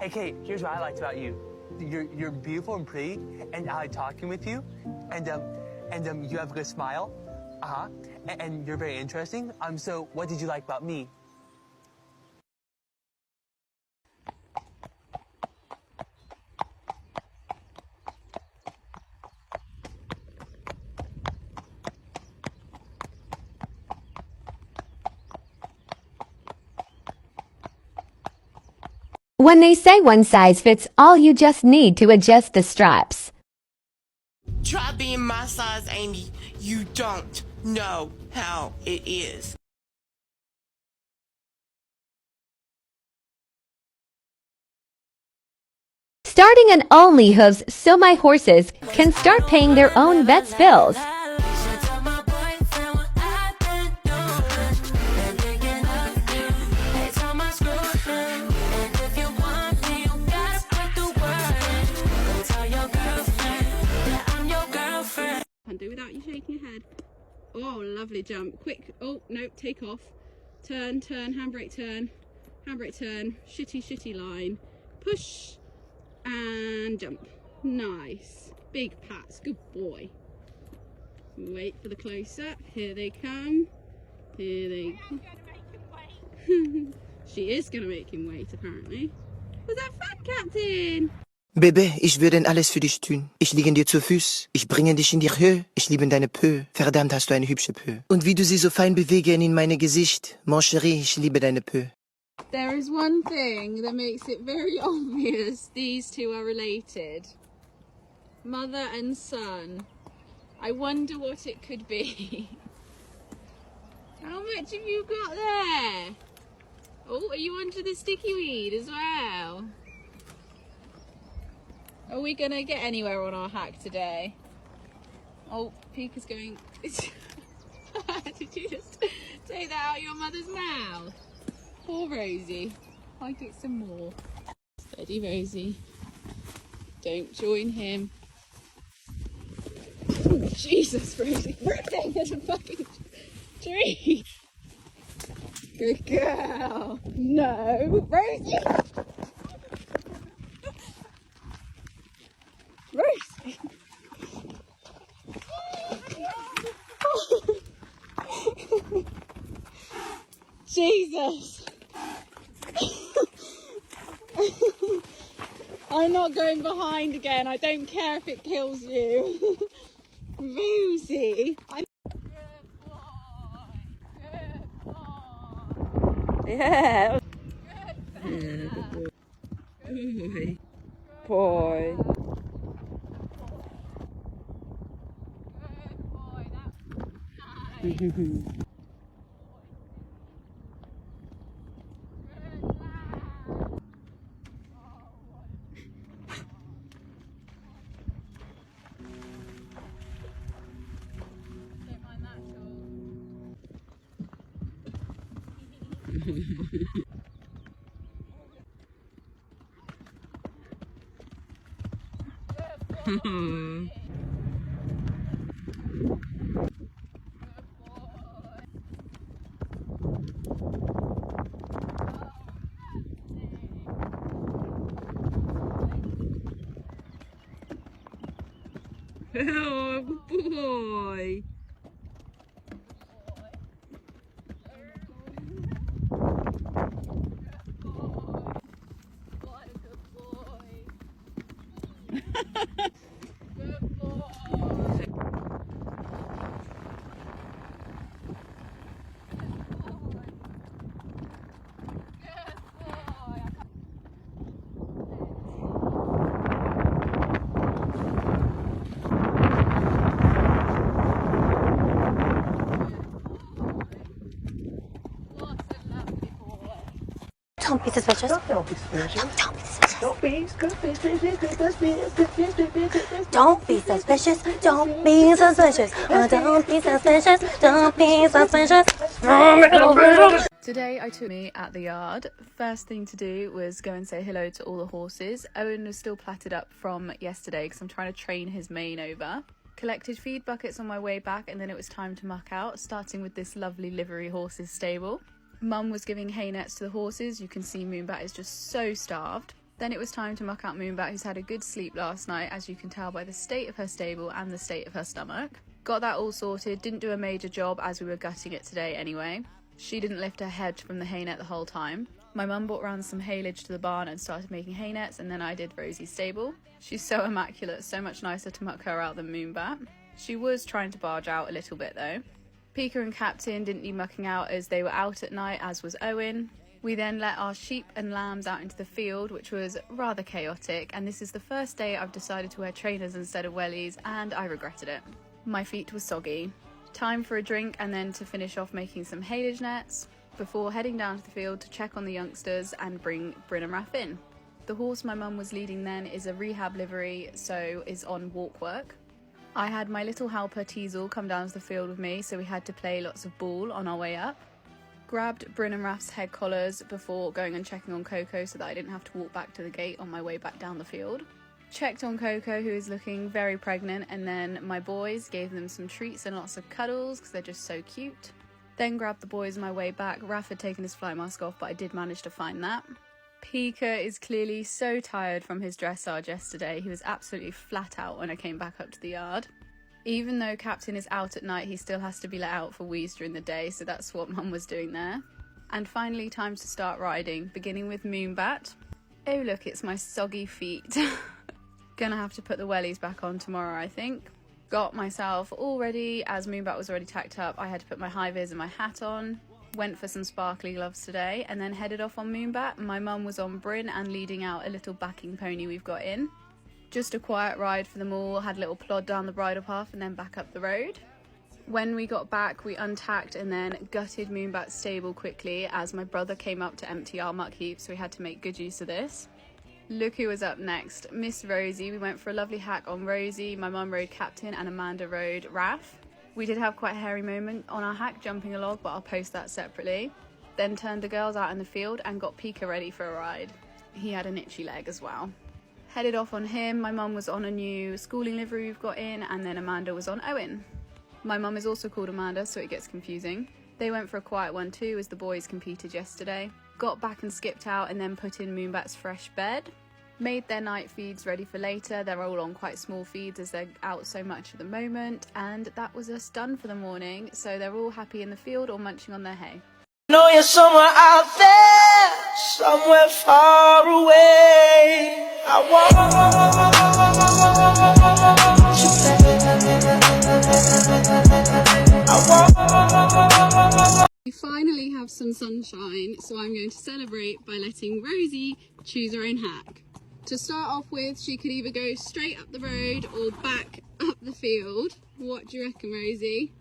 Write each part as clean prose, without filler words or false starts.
Hey, Kate, here's what I liked about you. You're beautiful and pretty, and I like talking with you, and you have a good smile, and you're very interesting. So what did you like about me? When they say one size fits all, you just need to adjust the straps. Try being my size, Amy. You don't know how it is. Starting an Only Hooves so my horses can start paying their own vet's bills. Can't do without you shaking your head. Oh, lovely jump. Quick. Oh, no, take off. Turn, handbrake turn. Handbrake turn. Shitty line. Push. And jump. Nice. Big pats. Good boy. Wait for the close-up. Here they come. Here they come. She is going to make him wait, apparently. Was that fun, Captain? Baby, ich würde alles für dich tun. Ich liege dir zu Fuß. Ich bringe dich in die Höhe. Ich liebe deine Pö. Verdammt, hast du eine hübsche Pö. Und wie du sie so fein bewegen in meine Gesicht. Mon chéri, ich liebe deine Pö. There is one thing that makes it very obvious these two are related. Mother and son. I wonder what it could be. How much have you got there? Oh, are you onto the sticky weed as well? Are we going to get anywhere on our hack today? Oh, Pika's going... Did you just take that out of your mother's mouth? Poor Rosie. I'll get some more. Steady, Rosie. Don't join him. Oh, Jesus, Rosie. Rosie, there's a fucking tree. Good girl. No, Rosie. Rosie. Jesus. I'm not going behind again. I don't care if it kills you. Rosie. Good boy. Yeah. Good boy. Good boy. Good boy. Oh, good boy. Don't be suspicious. Don't be suspicious. Don't be suspicious. Don't be suspicious. Don't be suspicious. Don't be suspicious. Don't be suspicious. Don't be suspicious. Today I took me at the yard. First thing to do was go and say hello to all the horses. Owen was still platted up from yesterday because I'm trying to train his mane over. Collected feed buckets on my way back, and then it was time to muck out, starting with this lovely livery horses stable. Mum was giving hay nets to the horses. You can see Moonbat is just so starved. Then it was time to muck out Moonbat, who's had a good sleep last night, as you can tell by the state of her stable and the state of her stomach. Got that all sorted, didn't do a major job as we were gutting it today anyway. She didn't lift her head from the hay net the whole time. My mum brought round some haylage to the barn and started making hay nets, and then I did Rosie's stable. She's so immaculate, so much nicer to muck her out than Moonbat. She was trying to barge out a little bit though. Pika and Captain didn't need mucking out as they were out at night, as was Owen. We then let our sheep and lambs out into the field, which was rather chaotic, and this is the first day I've decided to wear trainers instead of wellies, and I regretted it. My feet were soggy. Time for a drink and then to finish off making some haylage nets before heading down to the field to check on the youngsters and bring Bryn and Raph in. The horse my mum was leading then is a rehab livery, so is on walk work. I had my little helper Teasel come down to the field with me, so we had to play lots of ball on our way up. Grabbed Bryn and Raph's head collars before going and checking on Coco so that I didn't have to walk back to the gate on my way back down the field. Checked on Coco, who is looking very pregnant, and then my boys, gave them some treats and lots of cuddles because they're just so cute. Then grabbed the boys on my way back. Raph had taken his fly mask off, but I did manage to find that. Pika is clearly so tired from his dressage yesterday. He was absolutely flat out when I came back up to the yard. Even though Captain is out at night, he still has to be let out for wheeze during the day, so that's what Mum was doing there. And finally, time to start riding, beginning with Moonbat. Oh look, it's my soggy feet. Gonna have to put the wellies back on tomorrow, I think. Got myself all ready, as Moonbat was already tacked up. I had to put my high vis and my hat on. Went for some sparkly gloves today, and then headed off on Moonbat. My mum was on Bryn and leading out a little backing pony we've got in. Just a quiet ride for them all, had a little plod down the bridle path and then back up the road. When we got back, we untacked and then gutted Moonbat's stable quickly as my brother came up to empty our muck heap, so we had to make good use of this. Look who was up next, Miss Rosie. We went for a lovely hack on Rosie. My mum rode Captain and Amanda rode Raph. We did have quite a hairy moment on our hack jumping a log, but I'll post that separately. Then turned the girls out in the field and got Pika ready for a ride. He had an itchy leg as well. Headed off on him. My mum was on a new schooling livery we've got in, and then Amanda was on Owen. My mum is also called Amanda, so it gets confusing. They went for a quiet one too, as the boys competed yesterday. Got back and skipped out and then put in Moonbat's fresh bed. Made their night feeds ready for later. They're all on quite small feeds as they're out so much at the moment, and that was us done for the morning, so they're all happy in the field or munching on their hay. Know you're somewhere out there, somewhere far away. We finally have some sunshine, so I'm going to celebrate by letting Rosie choose her own hack. To start off with, she could either go straight up the road or back up the field. What do you reckon, Rosie?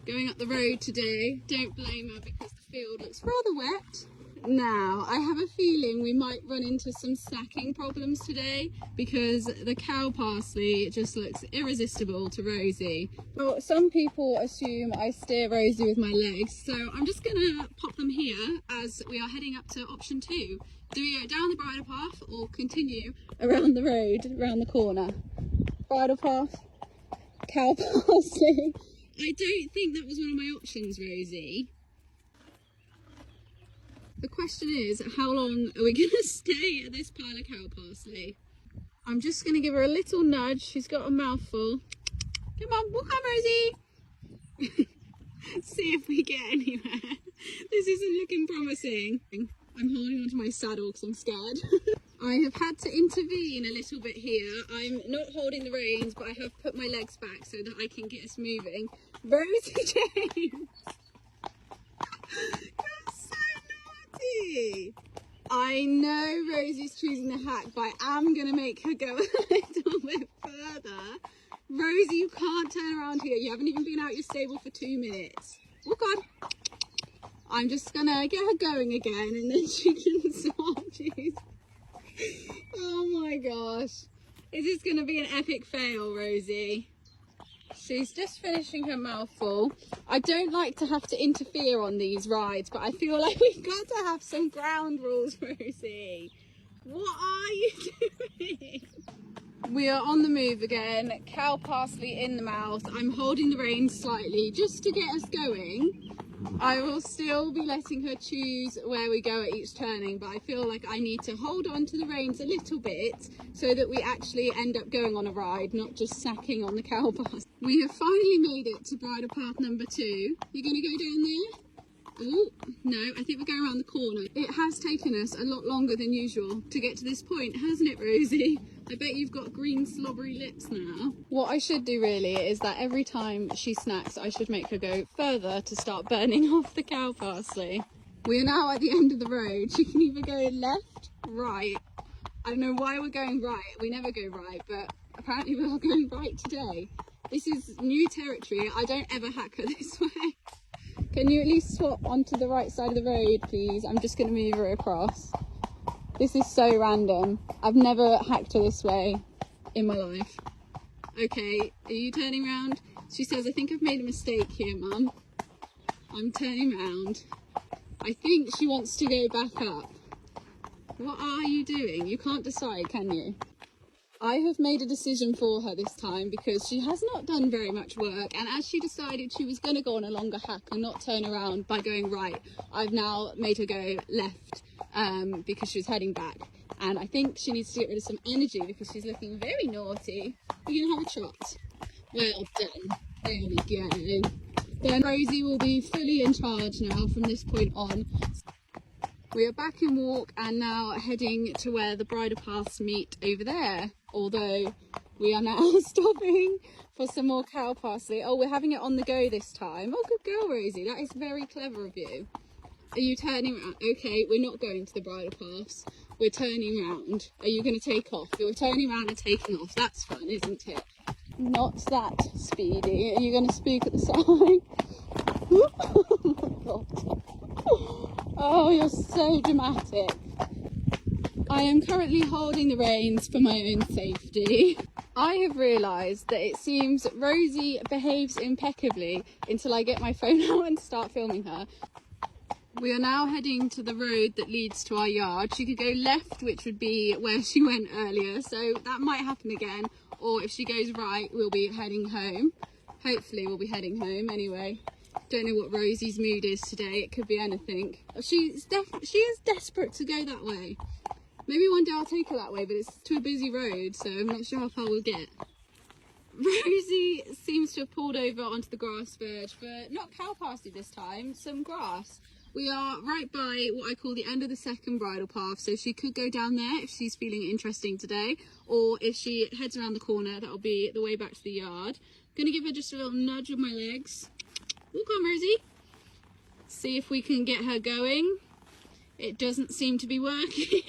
Going up the road today. Don't blame her because the field looks rather wet. Now, I have a feeling we might run into some snacking problems today because the cow parsley just looks irresistible to Rosie. Well, some people assume I steer Rosie with my legs, so I'm just going to pop them here as we are heading up to option 2. Do we go down the bridle path or continue around the road, around the corner? Bridle path, cow parsley. I don't think that was one of my options, Rosie. The question is, how long are we going to stay at this pile of cow parsley? I'm just going to give her a little nudge. She's got a mouthful. Come on, walk on, Rosie. See if we get anywhere. This isn't looking promising. I'm holding onto my saddle because I'm scared. I have had to intervene a little bit here. I'm not holding the reins, but I have put my legs back so that I can get us moving. Rosie James! You're so naughty! I know Rosie's choosing the hack, but I am going to make her go a little bit further. Rosie, you can't turn around here. You haven't even been out your stable for 2 minutes. Walk on. I'm just going to get her going again and then she can start choosing. Oh my gosh. Is this going to be an epic fail, Rosie? She's just finishing her mouthful. I don't like to have to interfere on these rides, but I feel like we've got to have some ground rules, Rosie. What are you doing? We are on the move again. Cow parsley in the mouth. I'm holding the reins slightly just to get us going. I will still be letting her choose where we go at each turning, but I feel like I need to hold on to the reins a little bit so that we actually end up going on a ride, not just snacking on the cow path. We have finally made it to bridle path number 2. You're going to go down there? Oh, no, I think we're going around the corner. It has taken us a lot longer than usual to get to this point, hasn't it, Rosie? I bet you've got green slobbery lips now. What I should do really is that every time she snacks, I should make her go further to start burning off the cow parsley. We are now at the end of the road. She can either go left, right. I don't know why we're going right. We never go right, but apparently we are going right today. This is new territory. I don't ever hack her this way. Can you at least swap onto the right side of the road, please? I'm just going to move her across. This is so random. I've never hacked her this way in my life. Okay, are you turning round? She says, I think I've made a mistake here, Mum. I'm turning round. I think she wants to go back up. What are you doing? You can't decide, can you? I have made a decision for her this time because she has not done very much work, and as she decided she was going to go on a longer hack and not turn around by going right, I've now made her go left because she was heading back, and I think she needs to get rid of some energy because she's looking very naughty. You're going to have a trot. Well done. There we go. Then Rosie will be fully in charge now from this point on. We are back in walk and now heading to where the bridle paths meet over there. Although we are now stopping for some more cow parsley. Oh, we're having it on the go this time. Oh, good girl, Rosie. That is very clever of you. Are you turning around? Okay, we're not going to the bridle paths. We're turning round. Are you going to take off? You're turning around and taking off. That's fun, isn't it? Not that speedy. Are you going to spook at the side? Oh my God. Oh, you're so dramatic. I am currently holding the reins for my own safety. I have realised that it seems Rosie behaves impeccably until I get my phone out and start filming her. We are now heading to the road that leads to our yard. She could go left, which would be where she went earlier, so that might happen again. Or if she goes right, we'll be heading home. Hopefully we'll be heading home anyway. Don't know what Rosie's mood is today. It could be anything. She is desperate to go that way. Maybe one day I'll take her that way, but it's to a busy road, so I'm not sure how far we'll get. Rosie seems to have pulled over onto the grass verge, but not cow parsley this time, some grass. We are right by what I call the end of the second bridle path, so she could go down there if she's feeling interesting today, or if she heads around the corner, that'll be the way back to the yard. I'm going to give her just a little nudge with my legs. Oh, come on, Rosie. See if we can get her going. It doesn't seem to be working.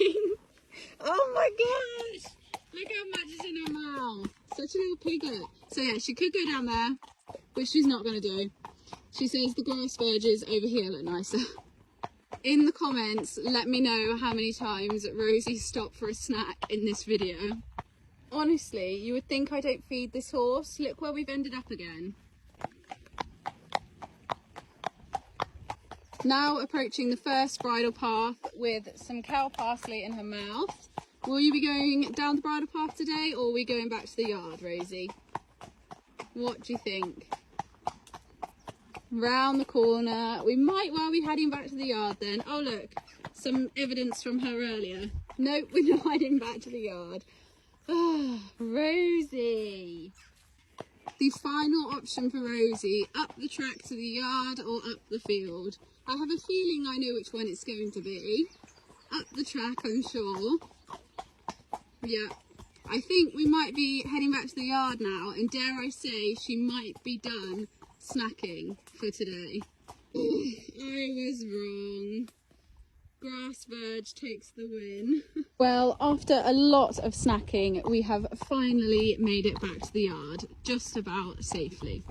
Oh my gosh! Look how much is in her mouth. Such a little piglet. So yeah, she could go down there, which she's not going to do. She says the grass verges over here look nicer. In the comments, let me know how many times Rosie stopped for a snack in this video. Honestly, you would think I don't feed this horse. Look where we've ended up again. Now approaching the first bridle path with some cow parsley in her mouth. Will you be going down the bridle path today, or are we going back to the yard, Rosie? What do you think? Round the corner. We might well be heading back to the yard then. Oh look, some evidence from her earlier. Nope, we're not heading back to the yard. Oh, Rosie. The final option for Rosie, up the track to the yard or up the field. I have a feeling I know which one it's going to be. Up the track, I'm sure. Yeah, I think we might be heading back to the yard now, and dare I say she might be done snacking for today. I was wrong. Grass verge takes the win. Well, after a lot of snacking, we have finally made it back to the yard, just about safely.